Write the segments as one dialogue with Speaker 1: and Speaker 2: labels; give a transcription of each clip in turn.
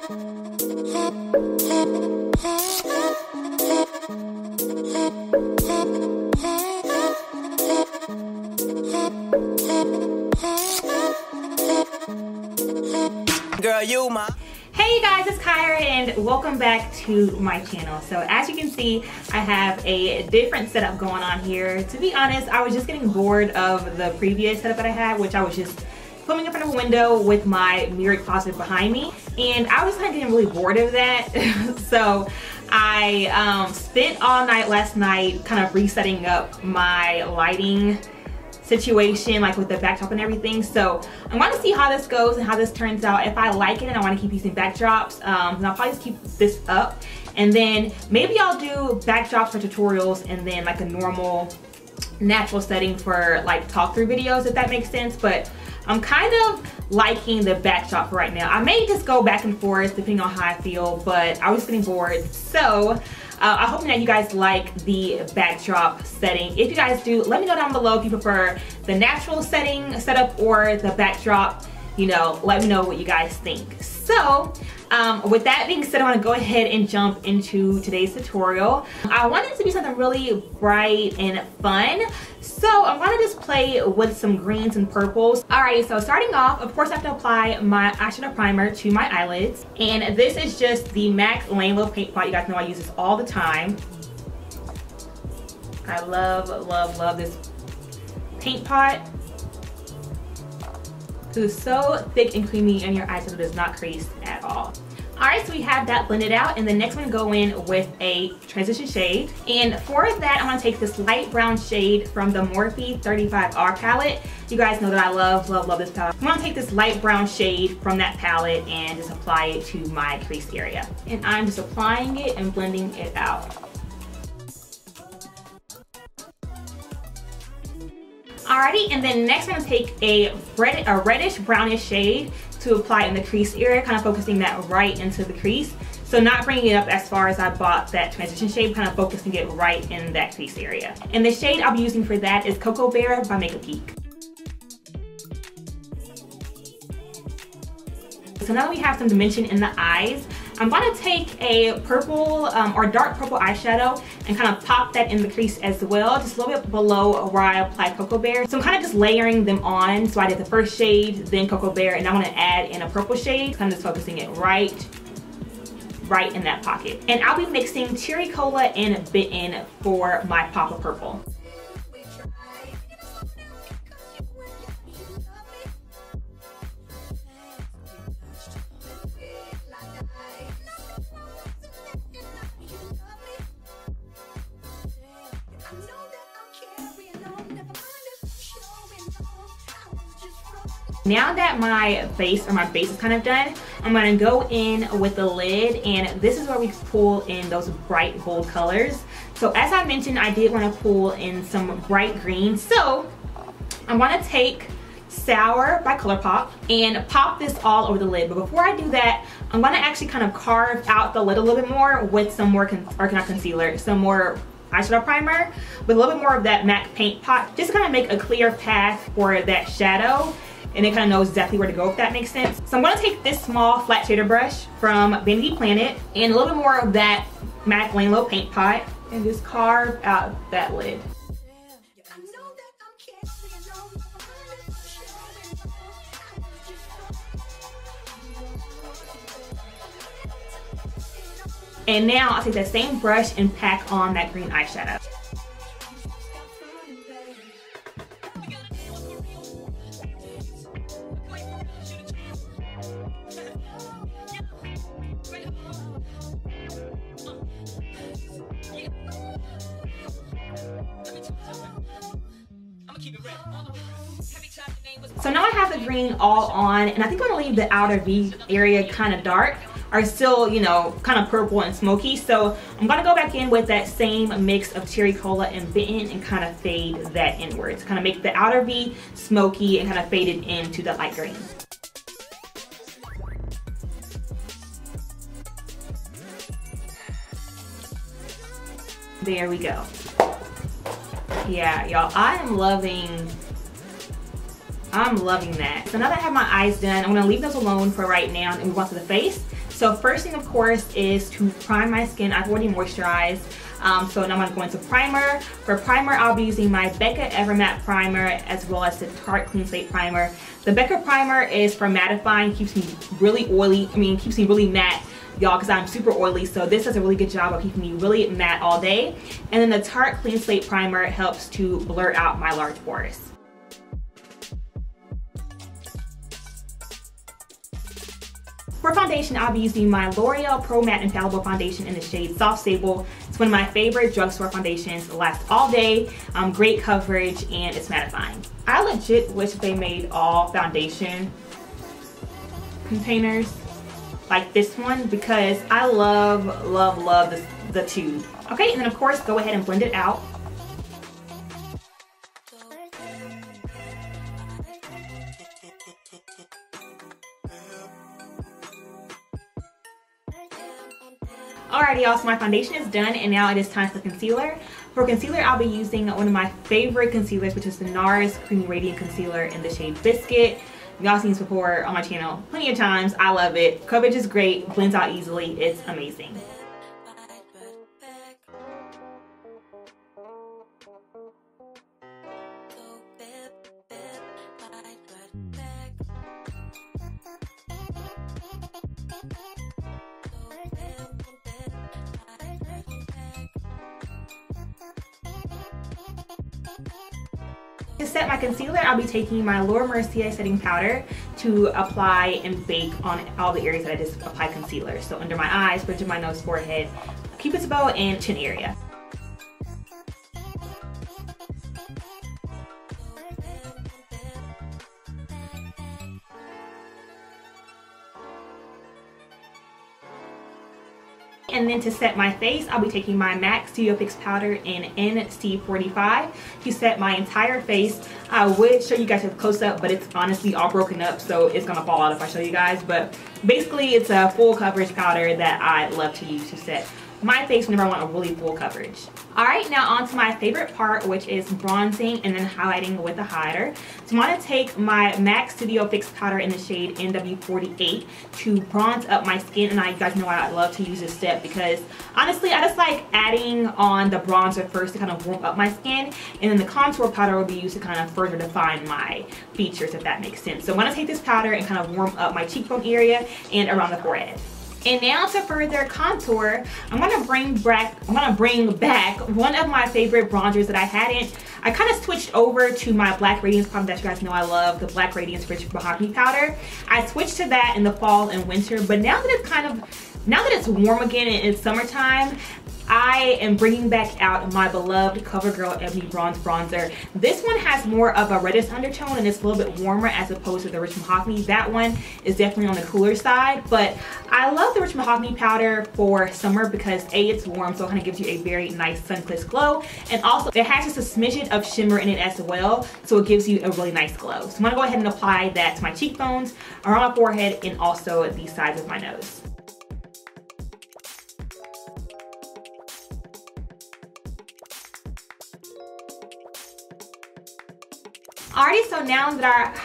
Speaker 1: Girl, you ma.
Speaker 2: Hey you guys, it's Kyra and welcome back to my channel. So as you can see, I have a different setup going on here. To be honest, I was just getting bored of the previous setup that I had, which I was just filming in front of a window with my mirrored closet behind me. And I was kind of getting really bored of that. So I spent all night last night kind of resetting up my lighting situation, like with the backdrop and everything. So I want to see how this goes and how this turns out. If I like it and I want to keep using backdrops, then I'll probably just keep this up, and then maybe I'll do backdrops for tutorials and then like a normal natural setting for like talk through videos, if that makes sense. But I'm kind of liking the backdrop for right now. I may just go back and forth depending on how I feel, but I was getting bored. So I hope that you guys like the backdrop setting. If you guys do, let me know down below if you prefer the natural setup or the backdrop. You know, let me know what you guys think. So with that being said, I want to go ahead and jump into today's tutorial. I want it to be something really bright and fun. So I'm gonna just play with some greens and purples. Alright, so starting off, of course I have to apply my eyeshadow primer to my eyelids. And this is just the MAC Lane Low Paint Pot. You guys know I use this all the time. I love, love, love this paint pot. It's so thick and creamy and your eyeshadow does not crease at all. Alright, so we have that blended out, and then next I'm going to go in with a transition shade. And for that, I'm going to take this light brown shade from the Morphe 35R palette. You guys know that I love, love, love this palette. I'm going to take this light brown shade from that palette and just apply it to my crease area. And I'm just applying it and blending it out. Alrighty, and then next I'm going to take a reddish brownish shade to apply in the crease area, kind of focusing that right into the crease. So not bringing it up as far as I bought that transition shade, kind of focusing it right in that crease area. And the shade I'll be using for that is Cocoa Bear by GEEK. So now that we have some dimension in the eyes, I'm going to take a purple or dark purple eyeshadow and kind of pop that in the crease as well, just a little bit below where I applied Cocoa Bear. So I'm kind of just layering them on. So I did the first shade, then Cocoa Bear, and I want to add in a purple shade, kind of just focusing it right in that pocket. And I'll be mixing Cherry Cola and Bitten for my pop of purple. Now that my base is kind of done, I'm going to go in with the lid, and this is where we pull in those bright bold colors. So as I mentioned, I did want to pull in some bright green. So I'm going to take Sour by ColourPop and pop this all over the lid. But before I do that, I'm going to actually kind of carve out the lid a little bit more with some more, some more eyeshadow primer with a little bit more of that MAC paint pot, just to kind of make a clear path for that shadow. And it kind of knows exactly where to go, if that makes sense. So I'm going to take this small flat shader brush from Vanity Planet and a little bit more of that MAC Lane Low Paint Pot and just carve out that lid. And now I'll take that same brush and pack on that green eyeshadow. So now I have the green all on, and I think I'm gonna leave the outer V area kind of dark, or still, you know, kind of purple and smoky. So I'm gonna go back in with that same mix of Cherry Cola and Bitten and kind of fade that inwards, kind of make the outer V smoky and kind of fade it into the light green. There we go. Yeah, y'all, I'm loving that. So now that I have my eyes done, I'm gonna leave those alone for right now and move on to the face. So first thing, of course, is to prime my skin. I've already moisturized. So now I'm going to go into primer. For primer, I'll be using my BECCA Ever Matte Primer as well as the Tarte Clean Slate Primer. The BECCA Primer is for mattifying, keeps me really oily, keeps me really matte, y'all, because I'm super oily. So this does a really good job of keeping me really matte all day. And then the Tarte Clean Slate Primer helps to blur out my large pores. For foundation, I'll be using my L'Oreal Pro Matte Infallible Foundation in the shade Soft Sable. It's one of my favorite drugstore foundations. It lasts all day, great coverage, and it's mattifying. I legit wish they made all foundation containers like this one because I love the tube. Okay, and then of course, go ahead and blend it out. Alrighty, y'all, so my foundation is done and now it is time for concealer. For concealer, I'll be using one of my favorite concealers, which is the NARS Creamy Radiant Concealer in the shade Biscuit. Y'all seen this before on my channel plenty of times. I love it. Coverage is great, blends out easily, it's amazing. To set my concealer, I'll be taking my MERCIER setting powder to apply and bake on all the areas that I just applied concealer. So under my eyes, bridge of my nose, forehead, cupid's bow, and chin area. And then to set my face, I'll be taking my MAC Studio Fix powder in NC45 to set my entire face. I would show you guys a close-up, but it's honestly all broken up, so it's gonna fall out if I show you guys. But basically, it's a full coverage powder that I love to use to set my face whenever I want a really full coverage. Alright, now on to my favorite part, which is bronzing and then highlighting with a highlighter. So I'm going to take my MAC Studio Fix powder in the shade NW48 to bronze up my skin. And you guys know I love to use this step because honestly, I just like adding on the bronzer first to kind of warm up my skin. And then the contour powder will be used to kind of further define my features, if that makes sense. So I'm going to take this powder and kind of warm up my cheekbone area and around the forehead. And now to further contour, I'm gonna bring back one of my favorite bronzers that I kind of switched over to my Black Radiance powder that you guys know I love, the Black Radiance Rich Mahogany powder. I switched to that in the fall and winter, but now that it's warm again and it's summertime, I am bringing back out my beloved COVERGIRL Ebony Bronze Bronzer. This one has more of a reddish undertone and it's a little bit warmer as opposed to the Rich Mahogany. That one is definitely on the cooler side, but I love the Rich Mahogany powder for summer because A, it's warm, so it kind of gives you a very nice sun-kissed glow, and also it has just a smidgen of shimmer in it as well, so it gives you a really nice glow. So I'm gonna go ahead and apply that to my cheekbones, around my forehead, and also the sides of my nose. Alrighty, so now that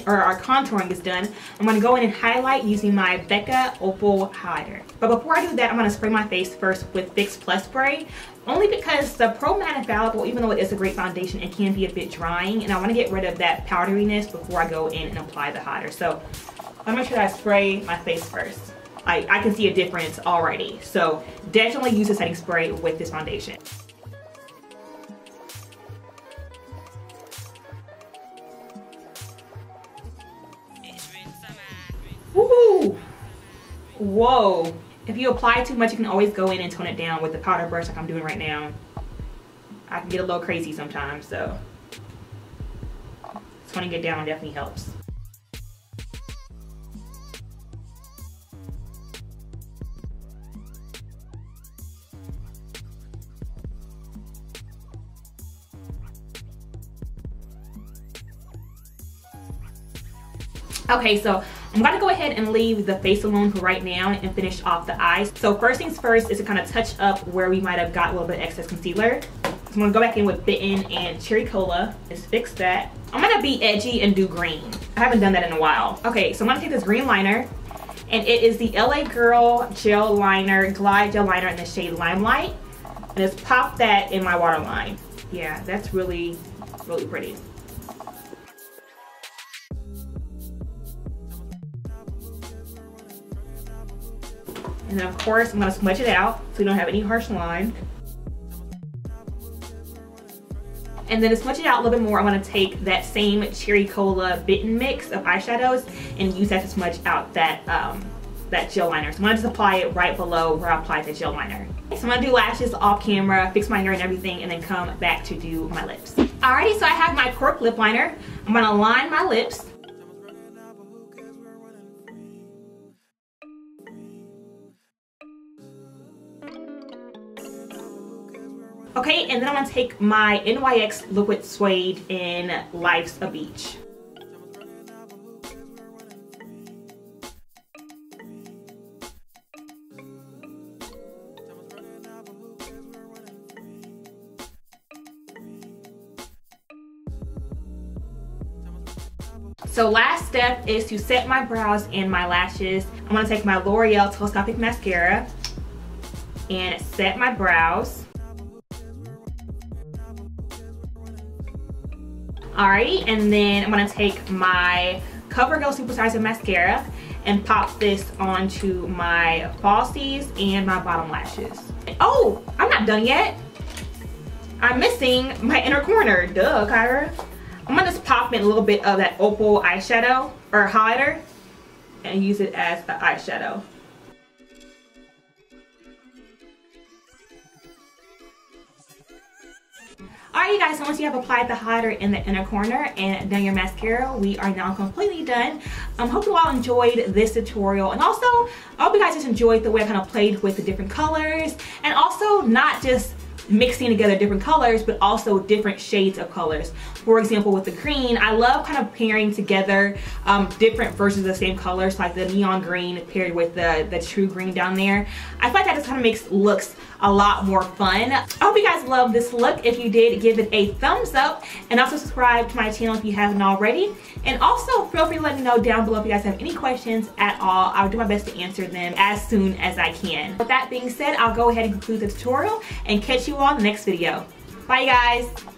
Speaker 2: our contouring is done, I'm going to go in and highlight using my BECCA Opal Highlighter. But before I do that, I'm going to spray my face first with Fix Plus Spray, only because the Pro Matte Infallible, even though it is a great foundation, it can be a bit drying, and I want to get rid of that powderiness before I go in and apply the highlighter. So I'm make sure that I spray my face first. I can see a difference already, so definitely use a setting spray with this foundation. Woo! Whoa! If you apply too much, you can always go in and tone it down with the powder brush like I'm doing right now. I can get a little crazy sometimes, so toning it down definitely helps. Okay, so I'm gonna go ahead and leave the face alone for right now and finish off the eyes. So first things first is to kind of touch up where we might have got a little bit of excess concealer. So I'm gonna go back in with Bitten and Cherry Cola. Let's fix that. I'm gonna be edgy and do green. I haven't done that in a while. Okay, so I'm gonna take this green liner And it is the LA Girl Gel Liner, Glide Gel Liner in the shade Limelight. And just pop that in my waterline. Yeah, that's really, really pretty. And then of course, I'm gonna smudge it out so we don't have any harsh line. And then to smudge it out a little bit more, I'm gonna take that same Cherry Cola Bitten mix of eyeshadows and use that to smudge out that, that gel liner. So I'm gonna just apply it right below where I applied the gel liner. So I'm gonna do lashes off camera, fix my hair and everything, and then come back to do my lips. Alrighty, so I have my cork lip liner. I'm gonna line my lips. Okay, and then I'm gonna take my NYX Liquid Suede in Life's a Beach. So last step is to set my brows and my lashes. I'm gonna take my L'Oreal Telescopic Mascara and set my brows. Alrighty, and then I'm gonna take my CoverGirl Supersizer Mascara and pop this onto my falsies and my bottom lashes. Oh, I'm not done yet. I'm missing my inner corner. Duh, Kyra. I'm gonna just pop in a little bit of that opal eyeshadow or highlighter and use it as the eyeshadow. Alright you guys, so once you have applied the highlighter in the inner corner and done your mascara, we are now completely done. Hope you all enjoyed this tutorial, and also I hope you guys just enjoyed the way I kind of played with the different colors, and also not just mixing together different colors but also different shades of colors. For example, with the green, I love kind of pairing together different versions of the same colors, like the neon green paired with the true green down there. I feel like that just kind of makes looks a lot more fun. I hope you guys love this look. If you did, give it a thumbs up, and also subscribe to my channel if you haven't already. And also feel free to let me know down below if you guys have any questions at all. I'll do my best to answer them as soon as I can. With that being said, I'll go ahead and conclude the tutorial and catch you all in the next video. Bye guys.